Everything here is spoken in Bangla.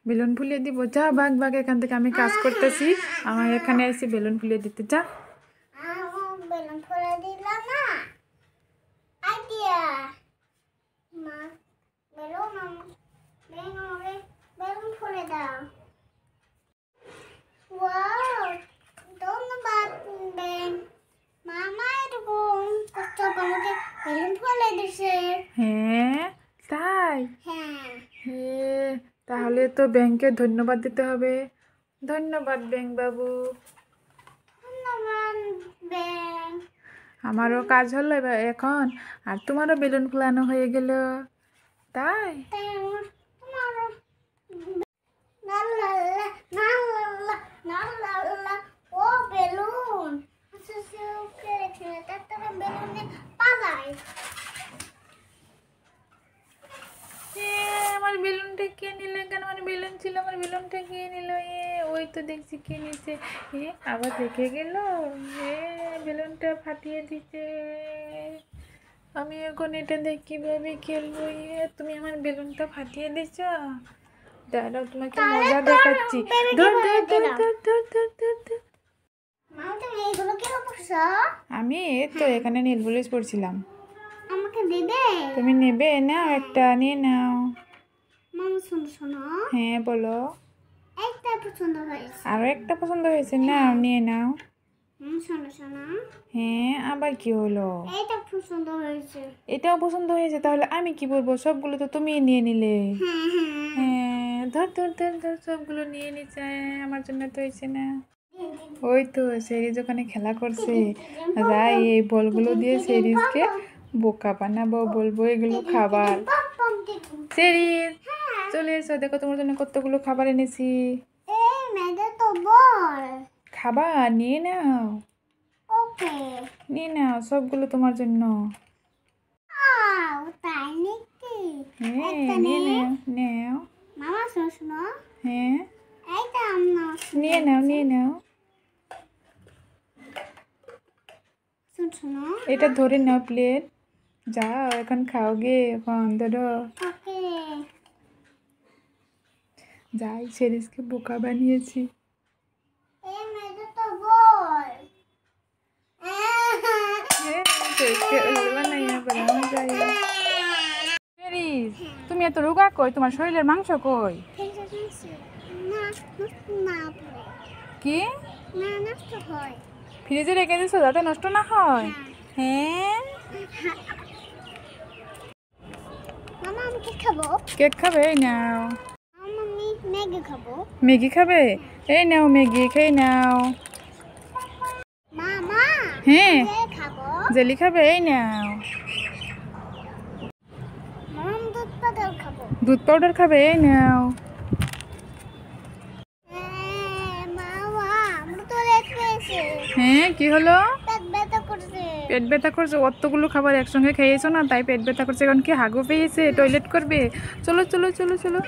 বেলুন ফুলিয়ে দিব, যা ভাগ ভাগ এখান থেকে, আমি কাজ করতেছি। আমার এখানে এসে বেলুন ফুলিয়ে দিতে, যা। বেলুন ফুলে দিলাম না, আইডিয়া মা, বেলুন ফুলে দাও। ওয়াও, ধন্যবাদ বেন। মামা এরকম কষ্ট করে বেলুন ফুলে দিছে। হ্যাঁ তাই? হ্যাঁ। তাহলে তো ব্যাংকে ধন্যবাদ দিতে হবে। ধন্যবাদ ব্যাংক বাবু। ধন্যবাদ বেন। আমারও কাজ হলো এবার এখন, আর তোমারও বেলুন ফুলানো হয়ে গেল, তাই? ও বেলুন পালাই। আমার বেলুনটা কে নিল? কেন আমার বেলুন ছিল, আমার বেলুনটা কে নিল? ওই তো দেখছি কে নিছে। আবার দেখে গেল, বেলুনটা ফাটিয়ে দিতে। আমি এখন এটা দিয়ে কিভাবে খেলবো? তুমি আমার বেলুনটা ফাটিয়ে দিছ। দাঁড়াও, তোমাকে মজা দেখাচ্ছি। আমি তো এখানে নীল পুলিশ পড়ছিলাম। আমাকে দিবে? তুমি নেবে? নাও, একটা নিয়ে নাও। মামা শোনো শোনো। হ্যাঁ বলো। একটা পছন্দ হয়েছে। আরো একটা পছন্দ হয়েছে? নাও, নিয়ে নাও। শোনো শোনো। হ্যাঁ, আবার কি হলো? এটা পছন্দ হয়েছে। এটাও পছন্দ হয়েছে? তাহলে আমি কি বলবো? সবগুলো তো তুমি নিয়ে নিলে। হ্যাঁ, ধর ধর ধর ধর, সবগুলো নিয়ে নিচ্ছে। আমার জন্য তো হয়েছে না। ওই তো সেরিজ ওখানে খেলা করছে। যাই এই বলগুলো দিয়ে সেরিজকে বোকা বানাবো, বলবো এগুলো খাবার। সেরিজ চলে এসো, দেখো তোমার জন্য কতগুলো খাবার এনেছি। খাবার নিয়ে নাও। ওকে। নিয়ে নাও, সবগুলো তোমার জন্য। তাই নাকি? হ্যাঁ, নিয়ে নাও, নাও। মামা শোনো শোনো। হ্যাঁ, এইটা আমরা নিয়ে নাও, নিয়ে নাও। শোনো। এটা ধরে নাও প্লেট। যাও এখন খাওগে, এখন ধরো। ওকে। যাই, সেরিজকে বোকা বানিয়েছি। তুমি এত রোগা কই? তোমার শরীরের মাংস কই? কি ফ্রিজে রেখে দিছো যাতে নষ্ট না হয়? হ্যাঁ। কেক খাবে? এই নাও। ম্যাগি খাবে? এই নাও ম্যাগি, খেয়ে নাও। হ্যাঁ, জেলি খাবে? এই নাও। দুধ পাউডার খাবে? এই নাও। হ্যাঁ, কি হলো? পেট ব্যথা করছে? অতগুলো খাবার একসঙ্গে খেয়েছো না, তাই পেট ব্যথা করছে। এখন কি হাগু পেয়েছে? টয়লেট করবে? চলো চলো চলো চলো।